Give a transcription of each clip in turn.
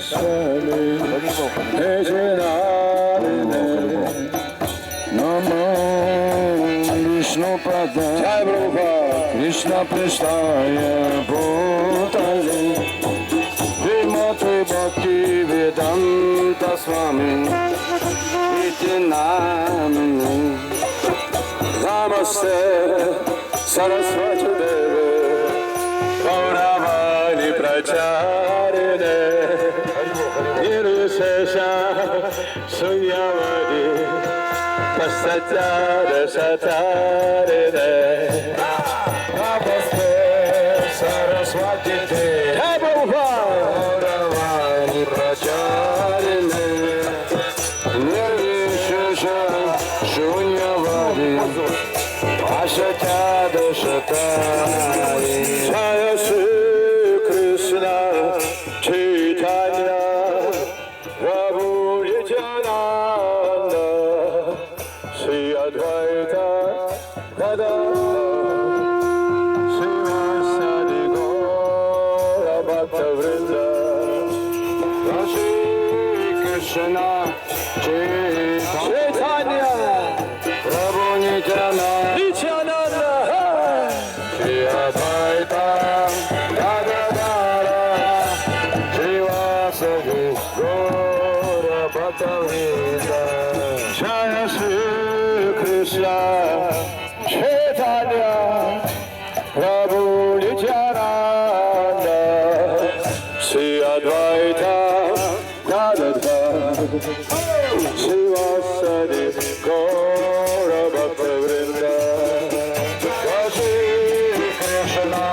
Swami Tejanarine Namo Vishnu Padaya Jai Prabhupada Krishna Prasthaya Bhutale Srimati Bhakti Vedanta Swami Iti Namini Namaste Saraswati Deve Gauravani Pracharine Nirvishesha Sunyavadi Pasacara Satarine Namaste Saraswati Deve Gauravani Pracharine Nirvishesha Sunyavadi Pasacara Satarine Jaya Shri Krishna Chaitanya Prabhu Nityananda Sri Advaita Gadadhar Srivasadi Gaura Bhaktavrinda Shri Krishna Chaitanya Prabhu Nityananda Shri Advaita Gadadhar Srivasadi Gaura Bhaktavrinda Jaya Shri Krishna Chaitanya Prabhu Nityananda Shri Advaita Gadadhar Srivasadi Gaura Bhaktavrinda Shri Krishna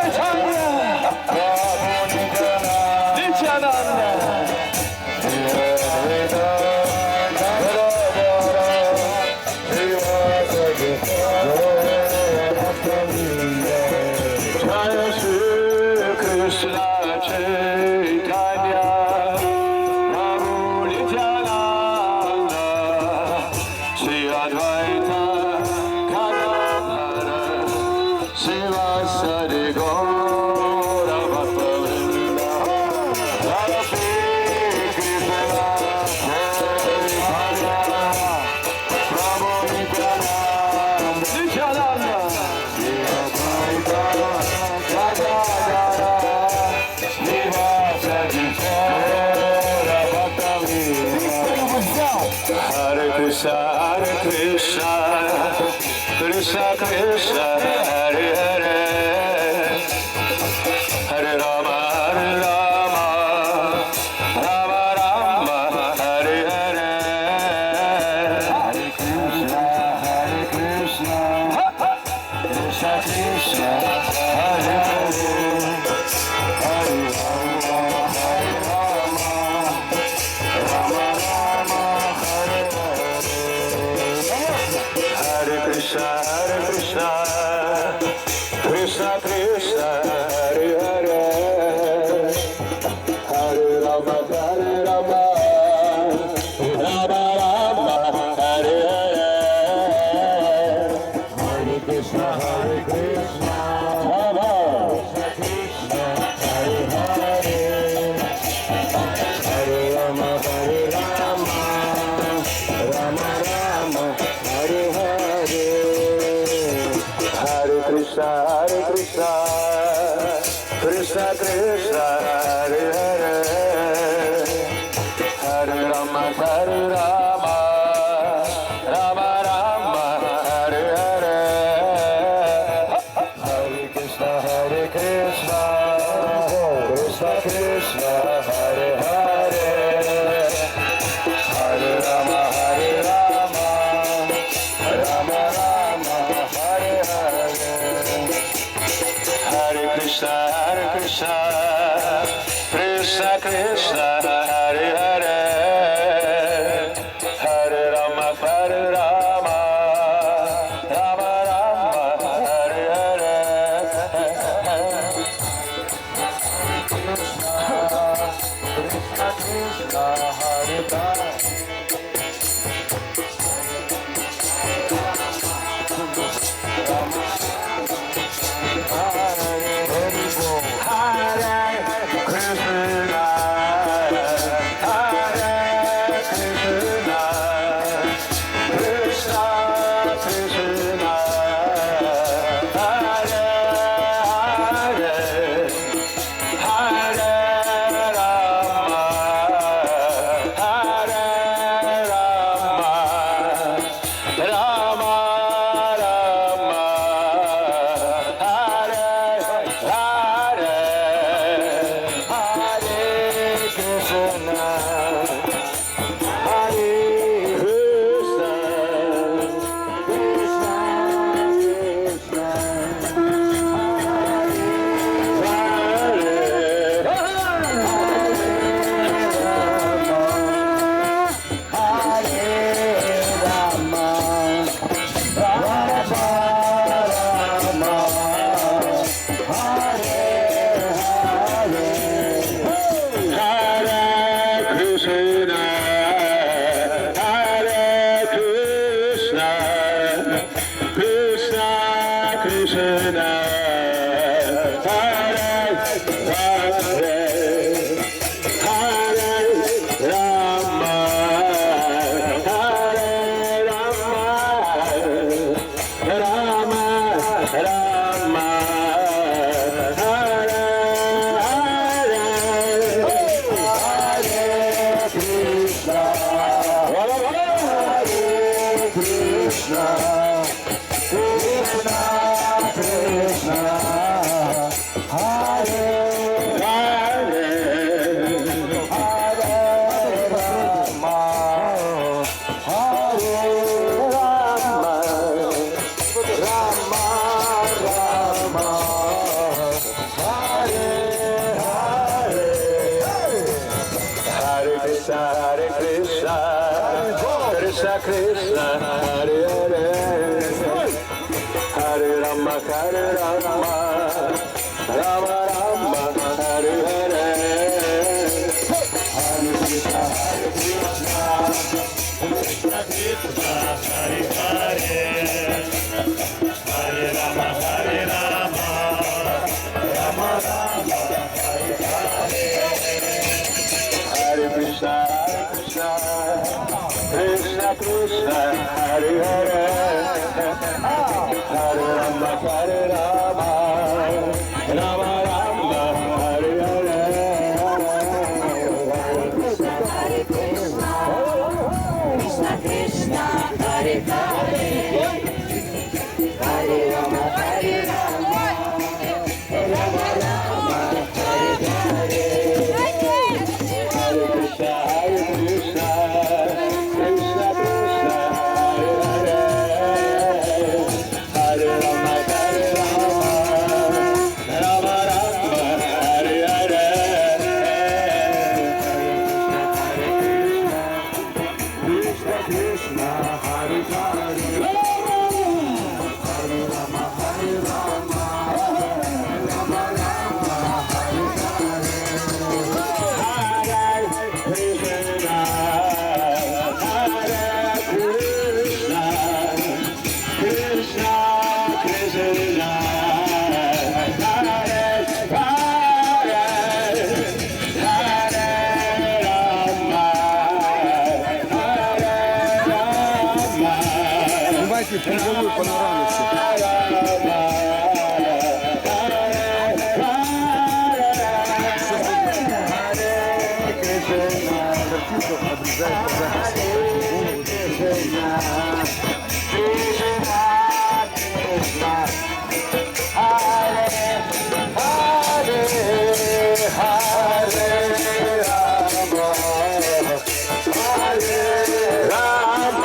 Chaitanya Prabhu Nityananda Shri Advaita Jaya Shri Krishna Chaitanya Prabhu Nityananda Shri Advaita Gadadhar Srivasadi Gaura Bhaktavrinda Jaya Shri Krishna Chaitanya Prabhu Nityananda Shri Advaita Gadadhar Srivasadi Gaura Bhaktavrinda Hare Krishna Krishna Krishna Hare Hare Hare Rama Rama Rama Hare Hare Hare Krishna Krishna Krishna Hare Hare Hare Rama Rama Rama Hare Hare Hare Krishna Krishna Krishna Hare Hare Hare Rama Rama Rama Hare Hare Hare Krishna Rama Krishna Hare Hare Hare Rama Rama Rama Hare Hare Hare Krishna Krishna Krishna Hare Hare Hare Rama Rama Rama Hare Hare Hare Krishna Krishna Krishna Hare Hare Hare Rama Rama Rama Hare Hare Hare Krishna Krishna Krishna Hare Hare Hare Rama Rama Rama Hare Hare Krishna Krishna Hare Hare Hare Krishna, Hare Hare, Hare Rama, Hare Rama, Rama Rama, Hare Hare, Hare Krishna, Hare Krishna, Krishna Krishna, Hare Hare, Hare Rama, Hare Rama, Rama Rama, Hare Hare, Hare Krishna, Hare Krishna, Krishna Krishna, Hare Hare, Hare Rama, Hare Rama, Rama Rama, Hare Hare, Hare Krishna, Hare Krishna, Krishna Krishna, Hare Hare, Hare Rama, Hare Rama, Rama Rama, Hare Hare, Hare Krishna, Hare Krishna, Krishna Krishna, Hare Hare, Hare Rama, Hare Rama, Rama Rama, Hare Hare, Hare Krishna, Krishna Krishna, Hare Hare, Hare Rama, Hare Rama, Rama Rama, Hare Hare. Hare Krishna, Hare Krishna, Krishna Krishna, Hare Hare, Hare Rama, Hare Rama, Rama Rama, Hare Hare, Krishna Krishna, Hare Hare, Hare Rama, Hare Rama, Rama Rama, Hare Hare, Hare Krishna, Hare Krishna, Krishna Krishna, Hare Hare, Hare Rama, Hare Rama, Давайте призовую панорамище. Картинка обрезает по Rama, Rama,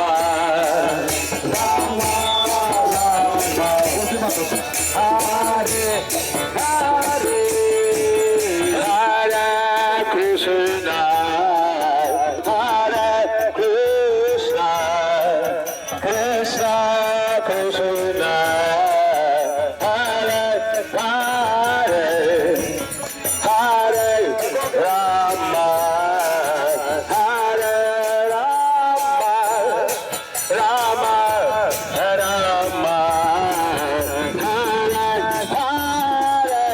Hare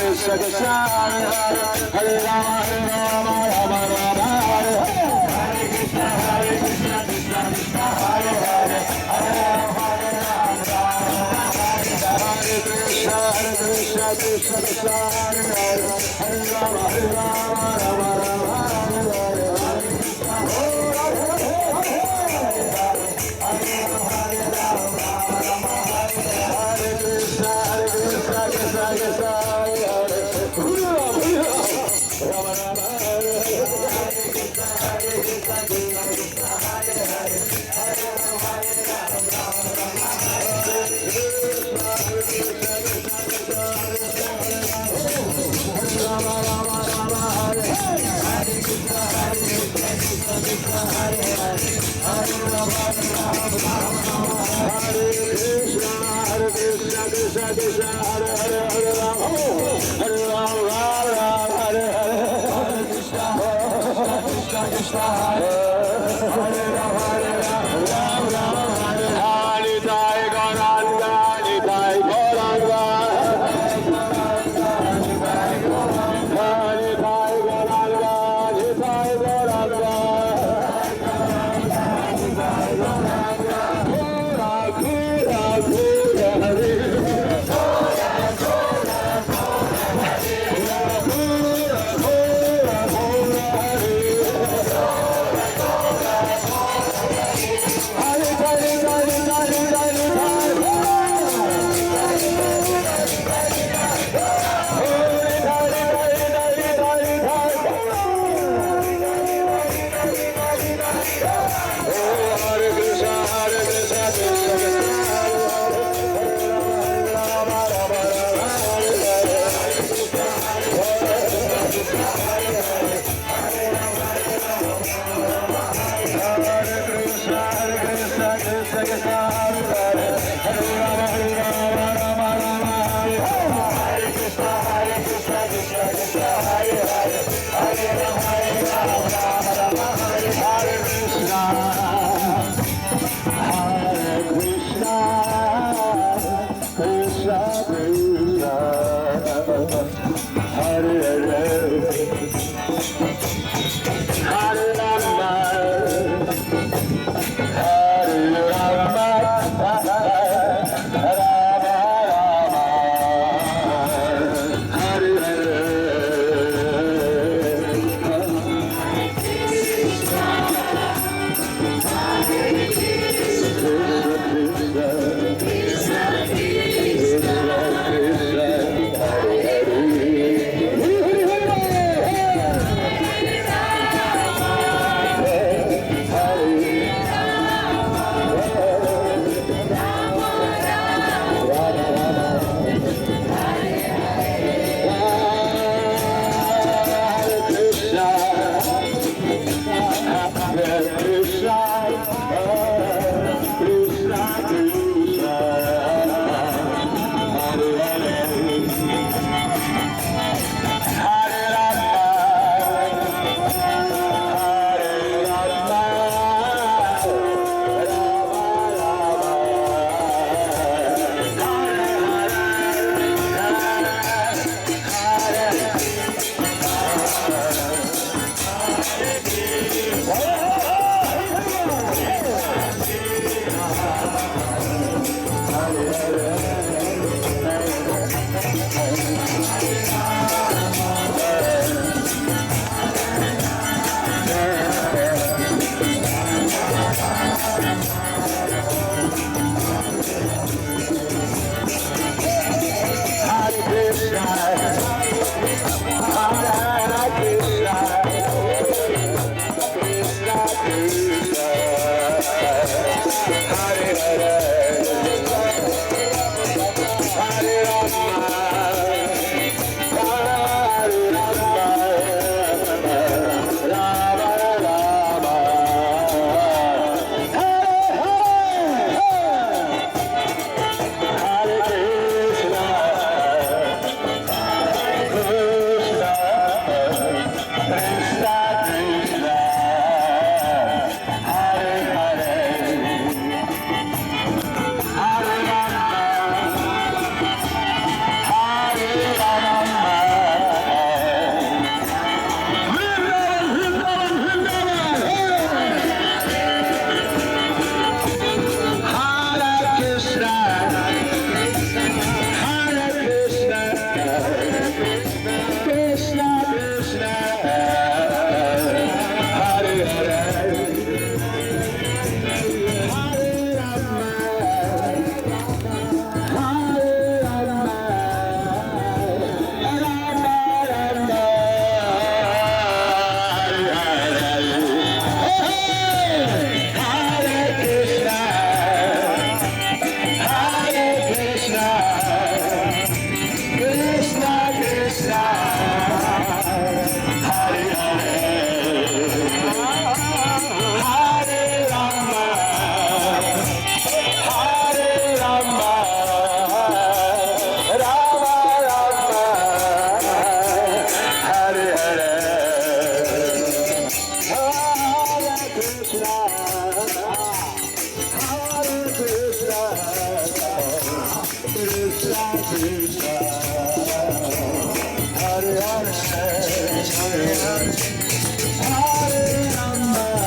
Krishna Krishna Hare Hare Hare Rama Rama Rama Hare Hare Krishna Krishna Krishna Hare Hare Hare Krishna Krishna Krishna Hare Hare Hare Rama Rama Rama Hare Hare Rama, Hare Rama,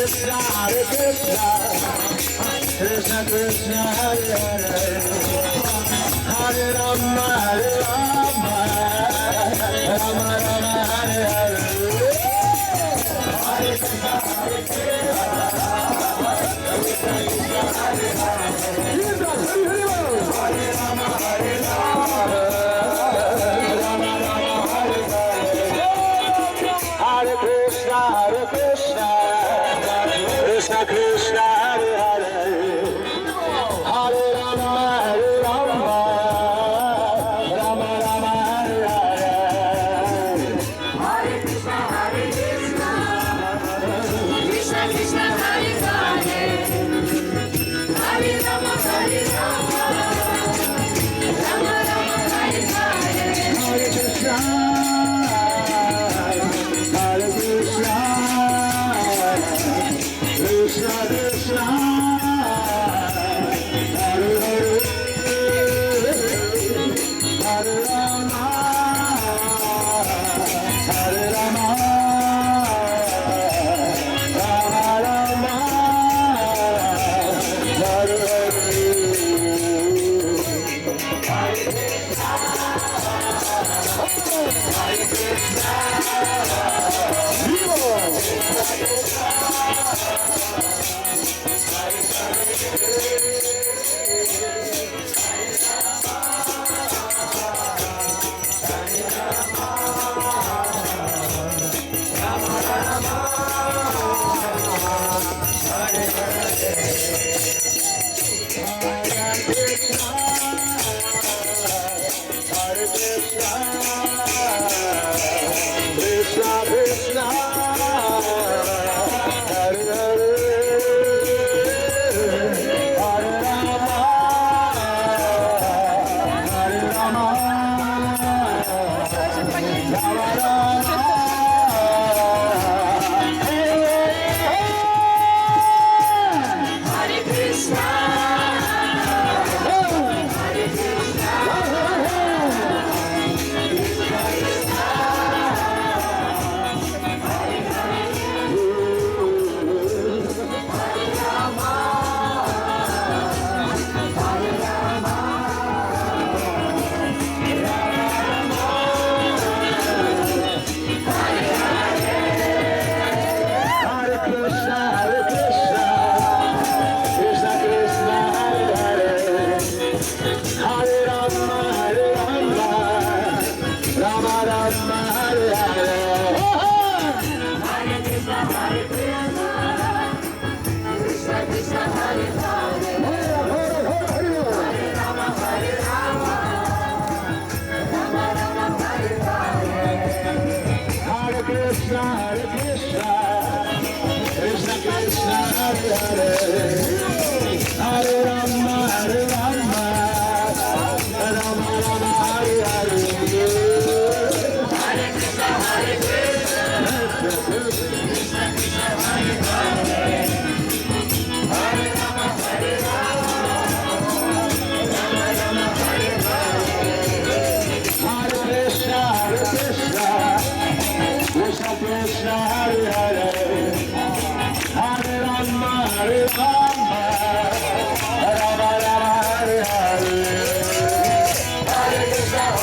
Krishna, Hare Krishna, Krishna Krishna, Hare Hare, Hare Rama, Hare Rama, Rama Rama, Hare Hare. Hare Krishna, Hare Krishna, Hare Rama, Hare Rama, Rama Rama, Hare Hare. Hare Krishna, Krishna Krishna, Hare Hare, Hare Rama, Hare Rama, Rama Rama, Hare Hare. Hare Krishna, Krishna Krishna, Hare Hare, Hare Rama, Hare Rama, Rama Rama, Hare Hare. Hare Krishna, Hare Krishna, Krishna Krishna, Hare Hare, Hare Rama, Hare Rama, Rama Rama, Hare Krishna Krishna, Hare Hare, Hare Rama, Hare Rama, Rama Rama, Hare Krishna, Hare Krishna, Hare Krishna, Hare Krishna, Krishna Krishna, Hare Hare, Hare Rama, Hare Rama, Rama Rama, Hare Hare. Hare Krishna, Hare Krishna, Krishna Krishna, Hare Hare, Hare Rama, Hare Rama, Rama Rama, Hare Hare. Hare Krishna, Hare Krishna, Krishna Krishna, Hare Hare, Hare Rama, Hare Rama, Rama Rama, Hare Hare. Hare Krishna, Hare Krishna, Krishna Krishna, Hare Hare, Hare Rama, Hare Rama, Rama Rama, Hare Hare. Hare Krishna, Hare Krishna, Krishna Krishna, Hare Hare, Hare Rama, Hare Rama, Rama Rama, Hare Hare. Hare Krishna, Hare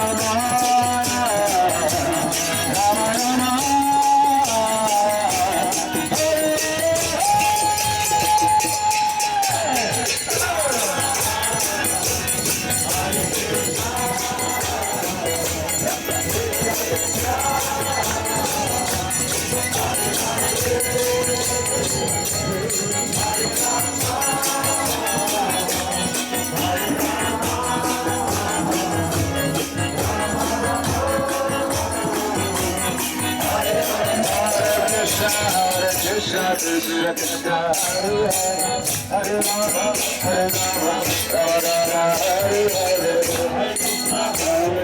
Krishna Krishna Krishna Hare Hare Hare Rama Hare Rama Rama Rama Hare Hare Hare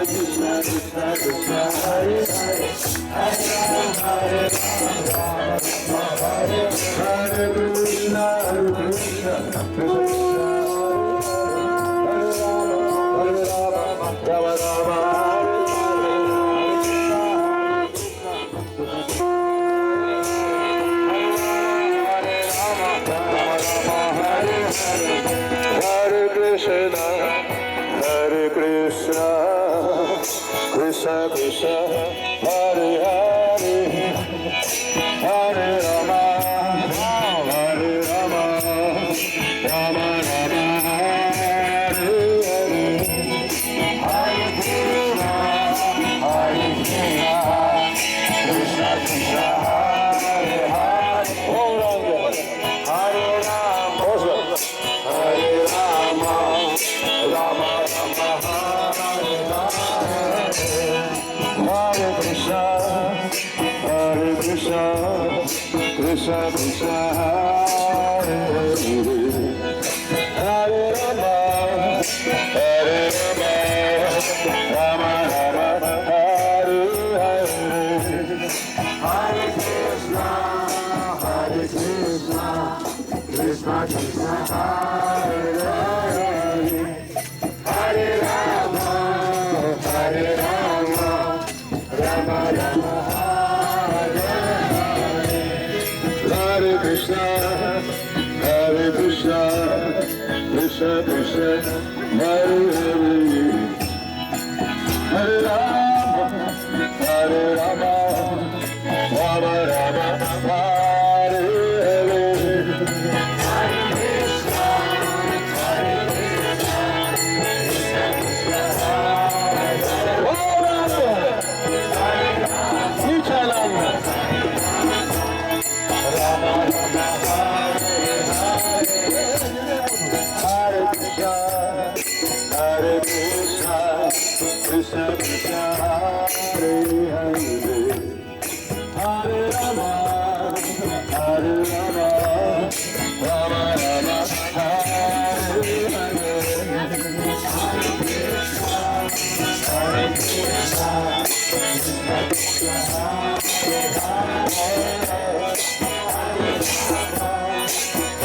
Krishna Krishna Krishna Hare Hare Hare Rama Hare Rama Rama Hare Hare Krishna Krishna Krishna Rama Rama Krishna Krishna Hare Hare Hare Rama Hare Rama Rama Rama Hare Hare Hare Krishna Krishna Krishna Hare Hare Hare Rama Hare Rama Rama Rama Hare Hare Krishna, Krishna Krishna, Hare Hare, Hare Rama, Rama Rama, Hare Hare, Hare Krishna, Krishna Krishna, Hare Hare, Hare Rama, Hare Rama. Rama Rama Hare Krishna, Krishna Krishna, Hare Hare, Hare Rama, Rama Rama, Hare Hare, Hare Krishna, Krishna Krishna, Hare Krishna Krishna Hare Hare Hare Rama Hare Rama Rama Rama Hare Hare Hare Krishna Krishna Krishna Hare Hare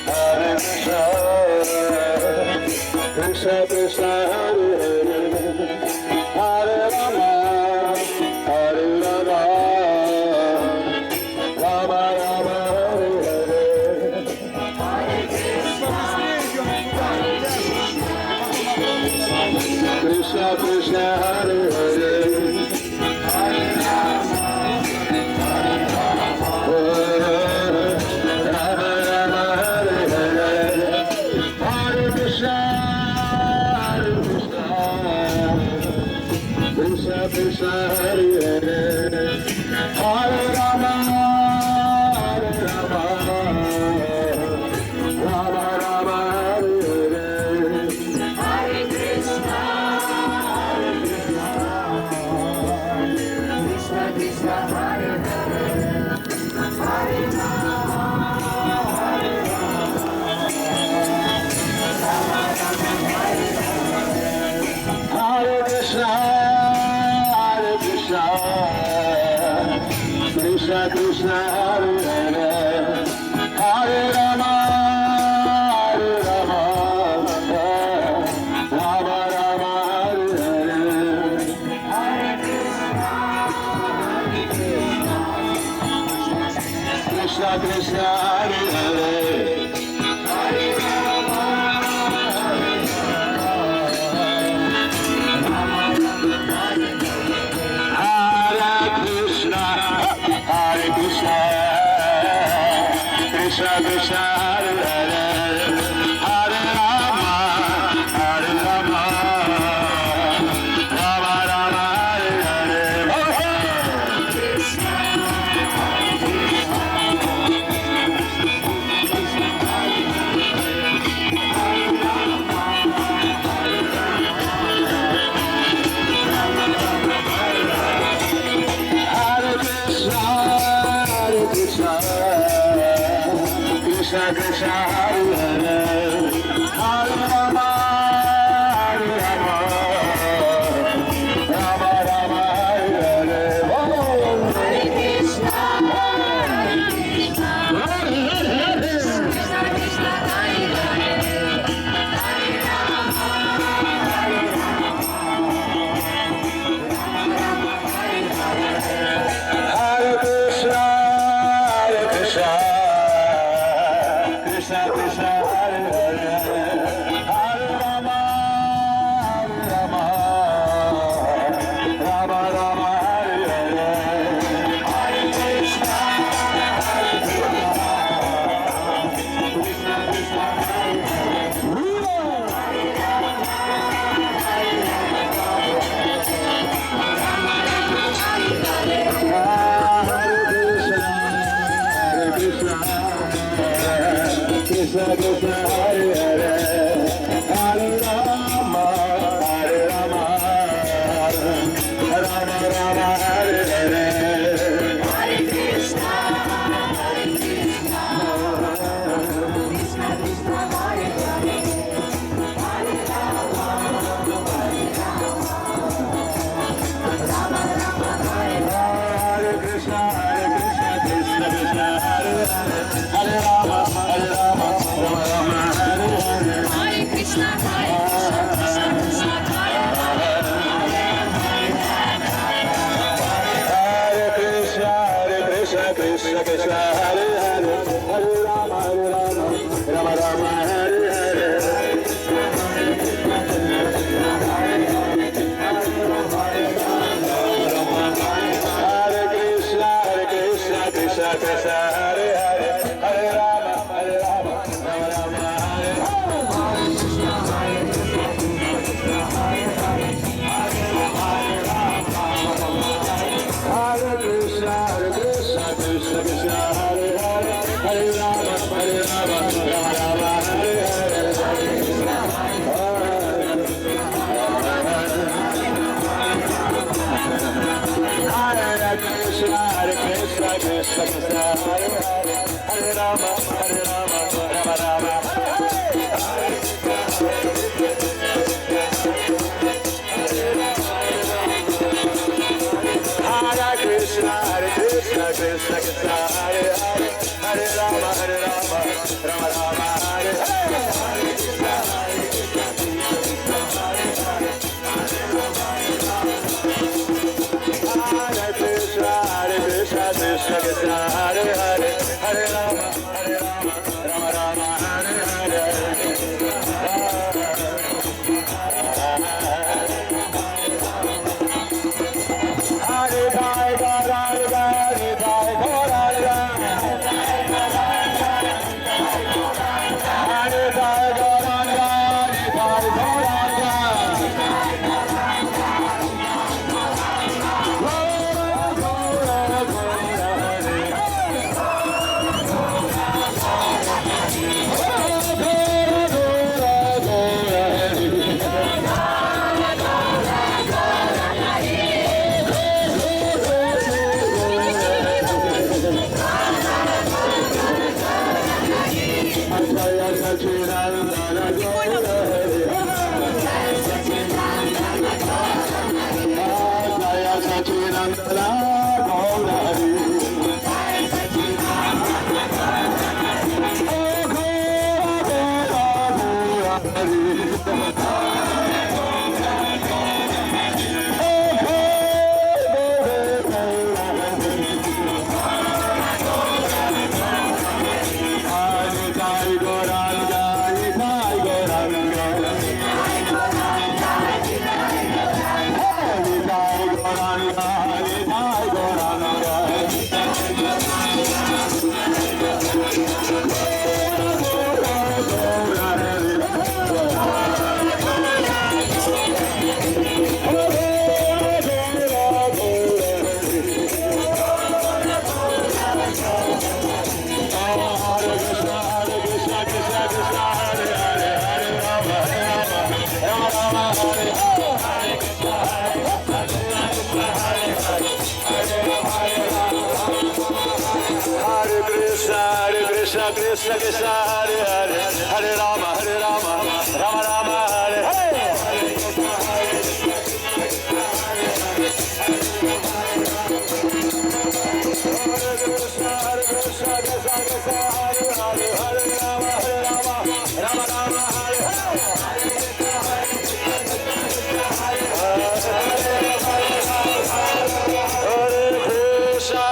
Hare Krishna, Krishna Krishna, Hare Hare, Hare Rama, Hare Rama, Rama Rama, Hare Hare, Hare Krishna, Krishna Krishna, Hare Hare, Hare Rama, Hare Rama, Krishna Krishna Hare Hare Hare Rama Hare Rama Rama Rama Hare Hare Hare Krishna Krishna Hare Hare Hare Rama Hare Rama Rama Rama Hare Hare Hare Krishna Krishna Krishna Hare Hare Hare Rama Hare Rama Rama Rama Hare Hare Hare Krishna Krishna Krishna Hare Hare Hare Rama Hare Rama Rama Rama Hare Hare Krishna Krishna Hare Hare Hare Rama Hare Rama Rama Rama Hare Hare Hare Krishna Krishna Krishna Hare Hare Hare Rama Rama Rama Hare Hare Hare Krishna, Krishna Krishna, Hare Hare Krishna Krishna Krishna Hare Hare Hare Rama Rama Rama Hare Hare Hare Krishna Krishna Krishna Hare Hare Hare Rama Rama Rama Hare Hare Krishna Krishna Krishna Hare Hare Hare Rama Rama Rama Hare Hare Hare Krishna Krishna Krishna Hare Hare Hare Rama Rama Rama Hare Krishna Krishna Krishna Hare Hare Hare Rama Rama Rama Hare Hare Krishna Krishna Krishna Hare Hare Hare Rama Rama Rama Hare Hare Hare Jai Gauranga Hare Jai Gauranga Hare Jai Gauranga Hare Jai Gauranga Hare Krishna Krishna Hare Hare Hare Rama Rama Rama Hare Hare Hare Krishna Krishna Krishna Hare Hare Hare Rama Rama Rama Hare Hare Hare Krishna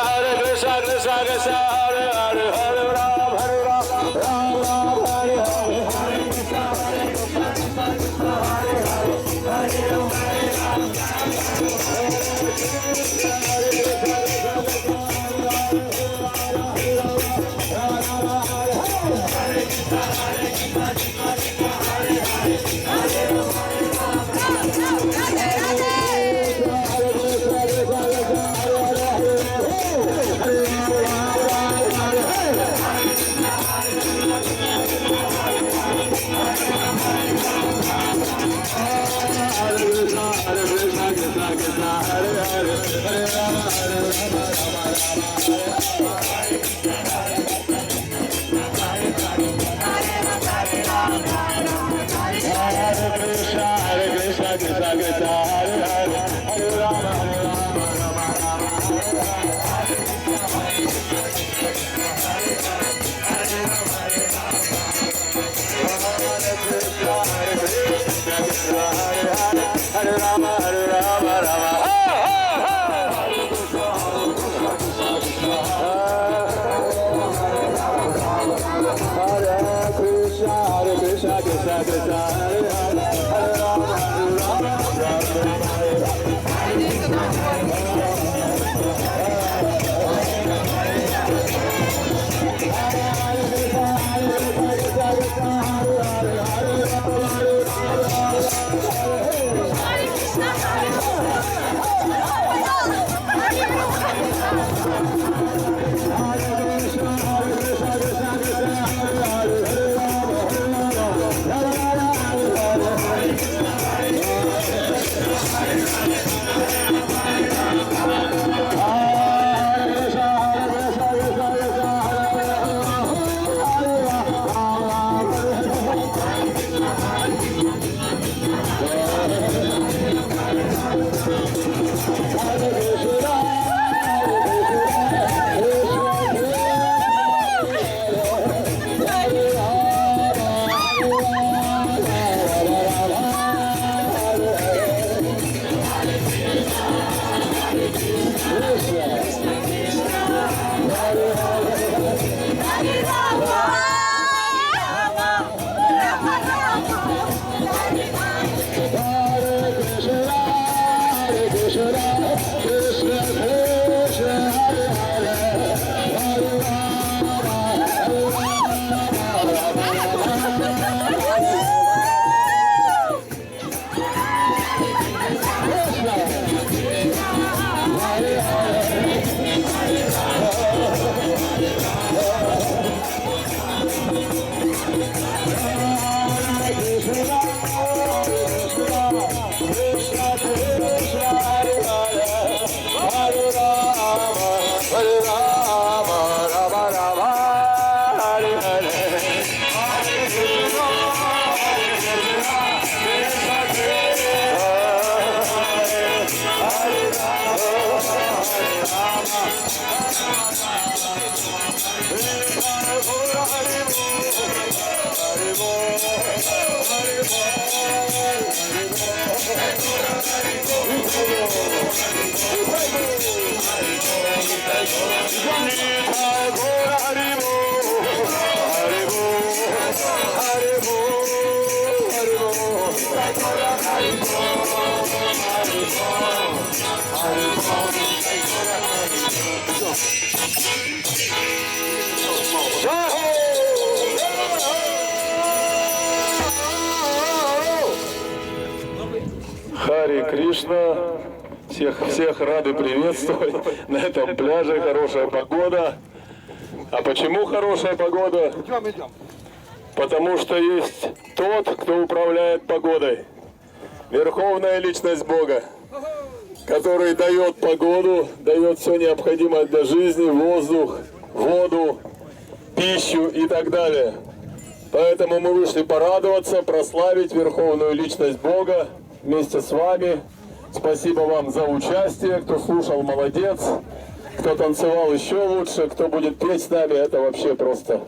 Krishna Krishna Hare Hare Hare Rama Rama Hare Hare Hare Rama Rama Hare Krishna Krishna Krishna Hare Hare Hare Rama Харе Кришна, всех рады приветствовать на этом пляже, хорошая погода. А почему хорошая погода? Потому что есть тот, кто управляет погодой. Верховная личность Бога, который дает погоду, дает все необходимое для жизни, воздух, воду, пищу и так далее. Поэтому мы вышли порадоваться, прославить верховную личность Бога вместе с вами. Спасибо вам за участие. Кто слушал, молодец. Кто танцевал, еще лучше. Кто будет петь с нами, это вообще просто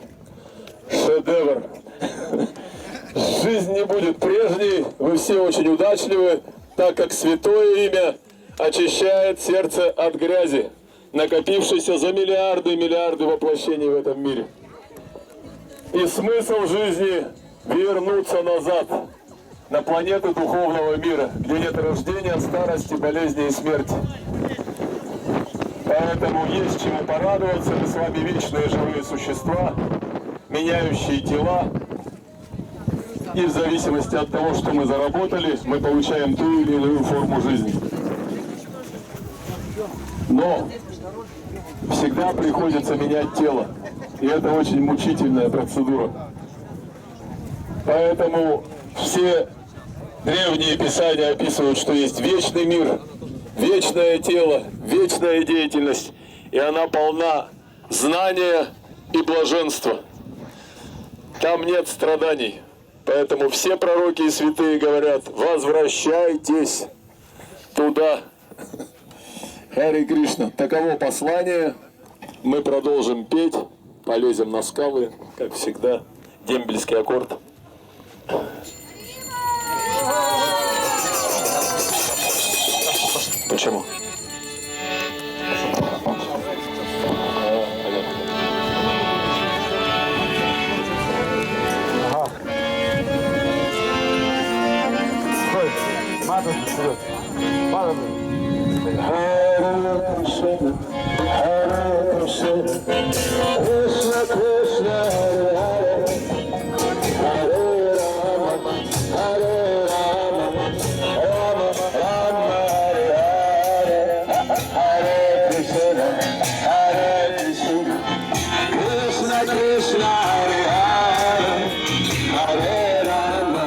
шедевр. Жизнь не будет прежней. Вы все очень удачливы, так как святое имя очищает сердце от грязи, накопившейся за миллиарды и миллиарды воплощений в этом мире. И смысл жизни — вернуться назад, на планету духовного мира, где нет рождения, старости, болезни и смерти. Поэтому есть чему порадоваться. Мы с вами вечные живые существа, меняющие тела. И в зависимости от того, что мы заработали, мы получаем ту или иную форму жизни. Но всегда приходится менять тело. И это очень мучительная процедура. Поэтому все древние писания описывают, что есть вечный мир, вечное тело, вечная деятельность. И она полна знания и блаженства. Там нет страданий. Поэтому все пророки и святые говорят: возвращайтесь туда. Харе Кришна. Таково послание. Мы продолжим петь. Полезем на скалы, как всегда. Дембельский аккорд. Почему? Hare Krishna, Hare Krishna, Krishna Krishna, Hare Hare, Hare Rama, Rama Rama, Hare Hare, Hare Krishna, Hare Krishna, Krishna Krishna, Hare Hare, Hare Rama,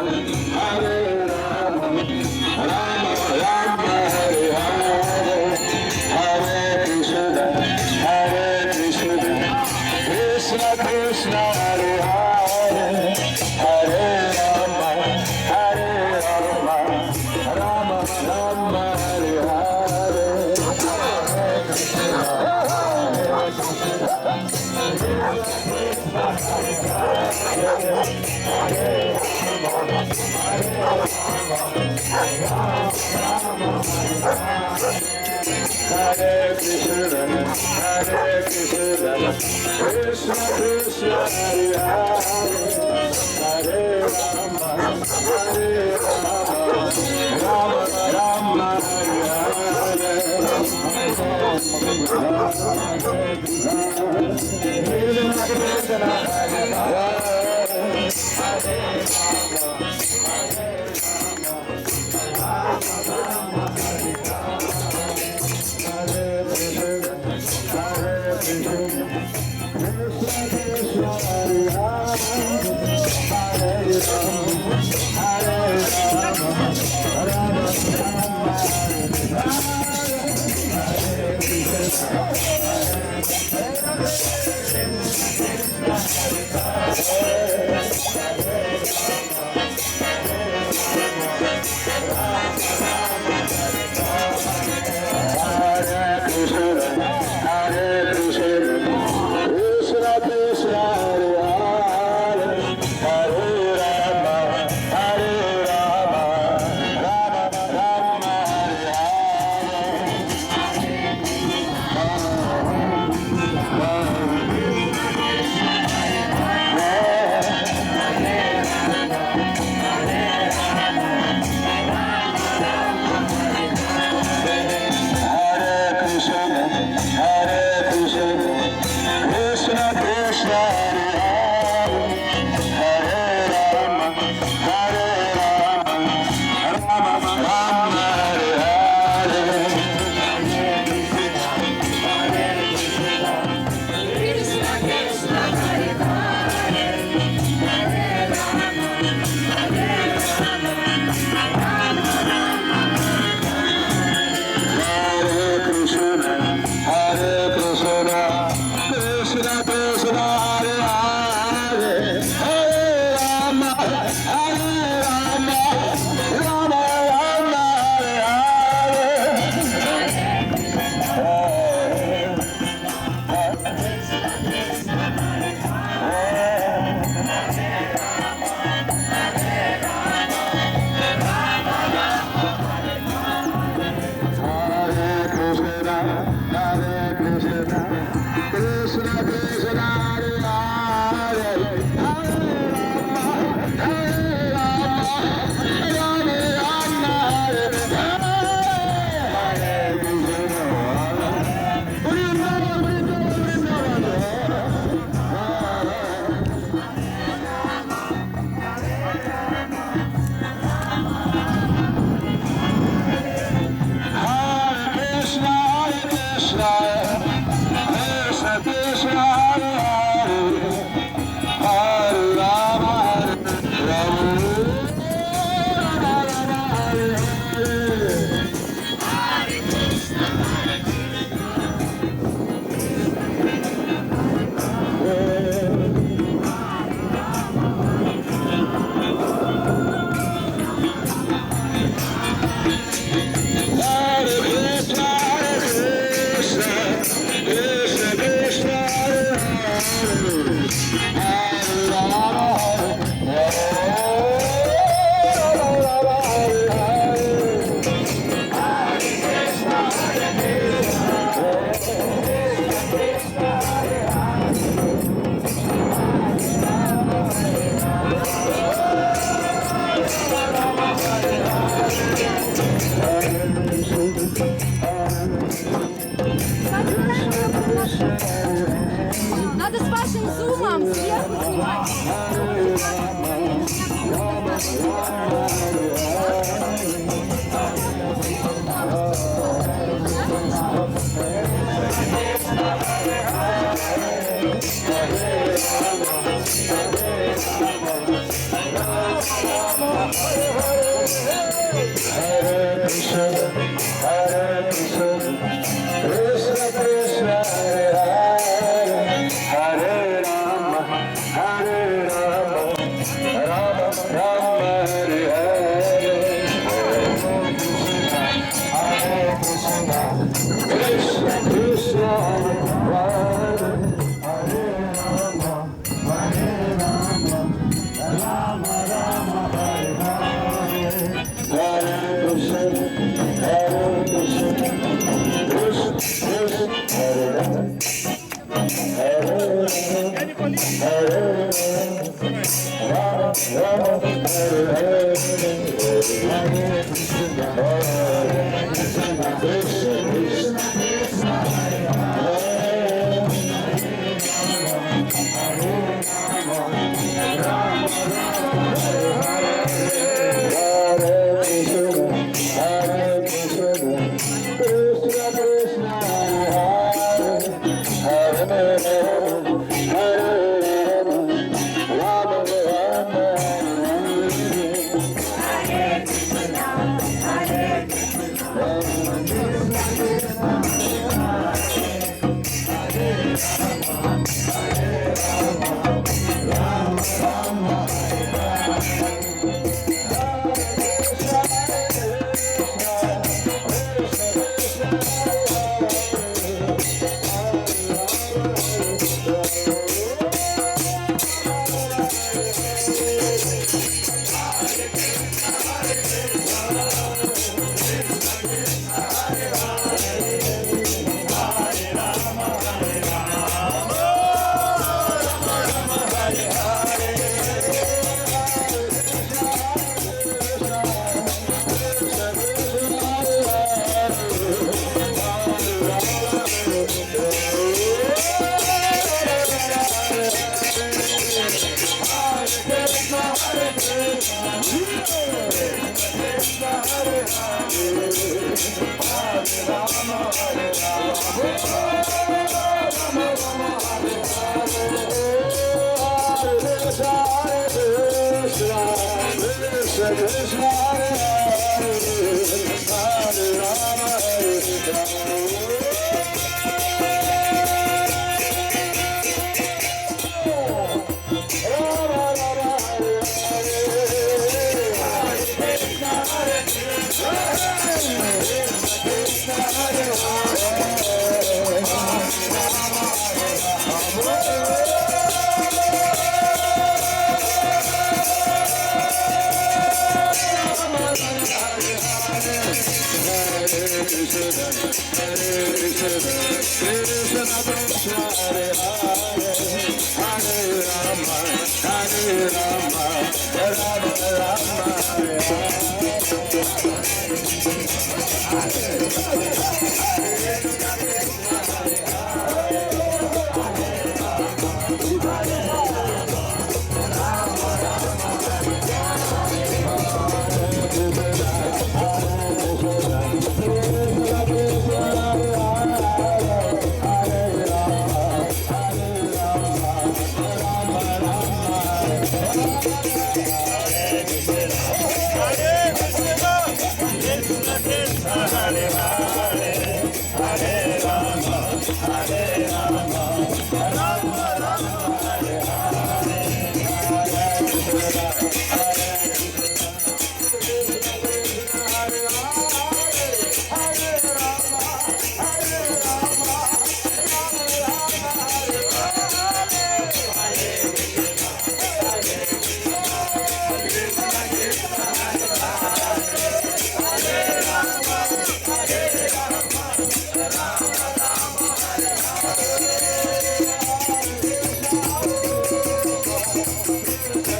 Hare Rama, Rama Rama, Hare Hare, Hare Krishna, Hare Krishna, Krishna Krishna, Hare Hare, Hare Rama, Hare Rama, Rama Rama, Hare Hare, Hare Hare Krishna, Hare Krishna, Krishna Krishna, Hare Hare, Hare Rama, Hare Rama, Rama Rama, Hare Hare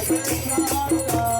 Krishna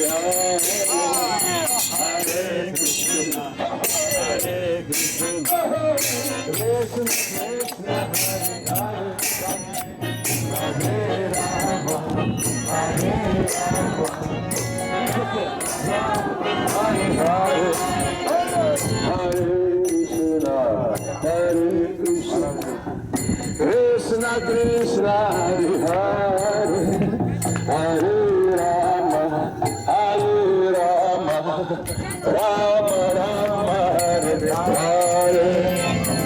Hare Krishna Krishna Hare Hare Hare Rama Hare Rama Rama Rama Hare Hare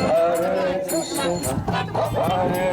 Hare Krishna Hare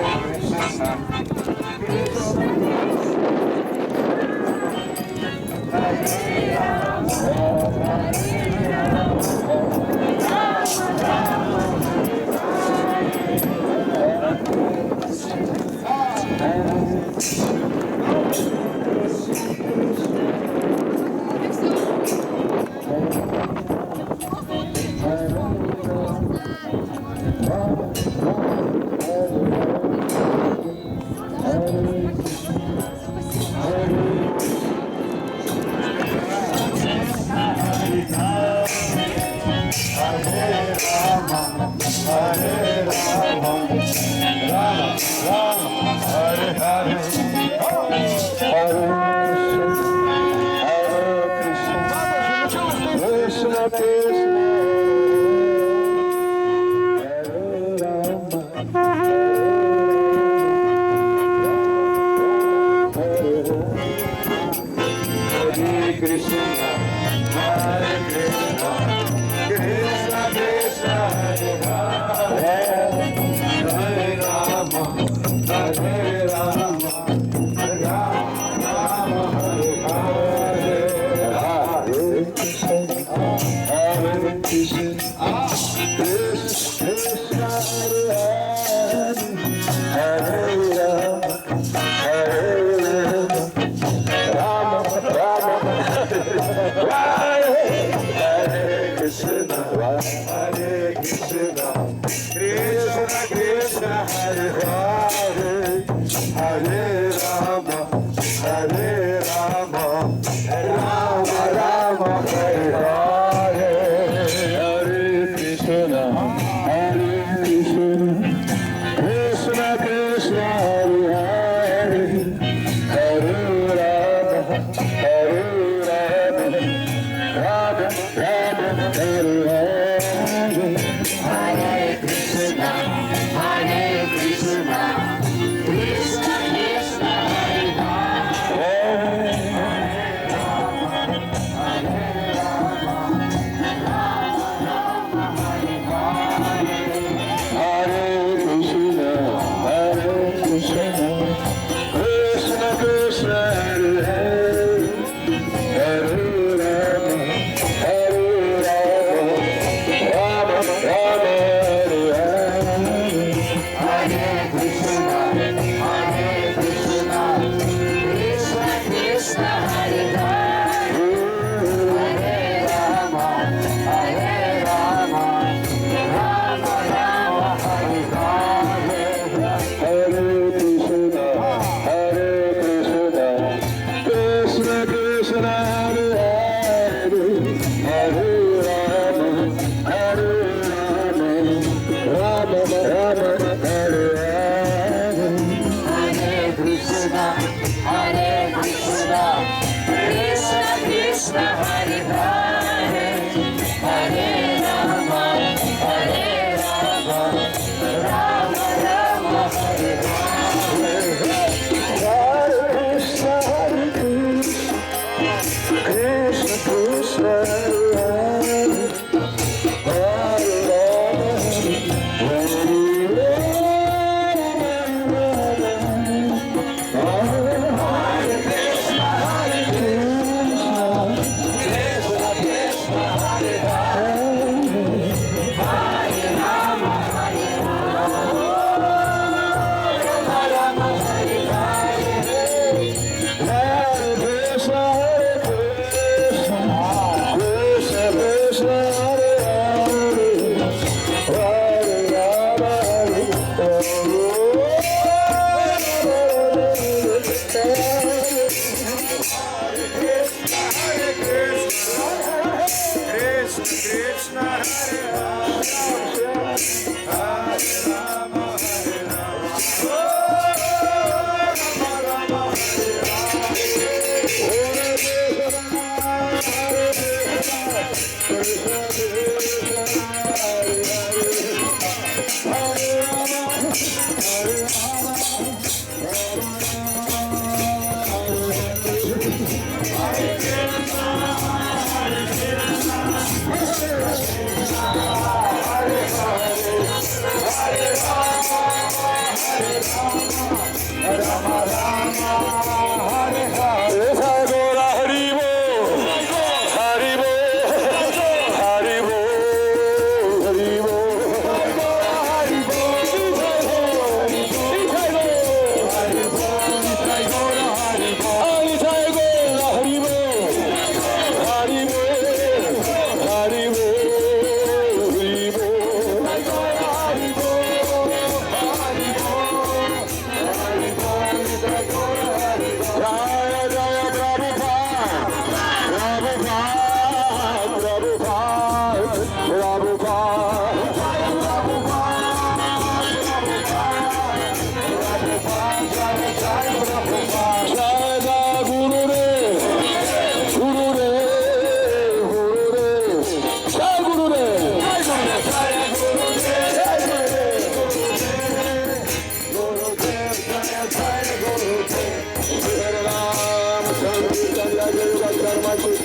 Krishna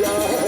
Jai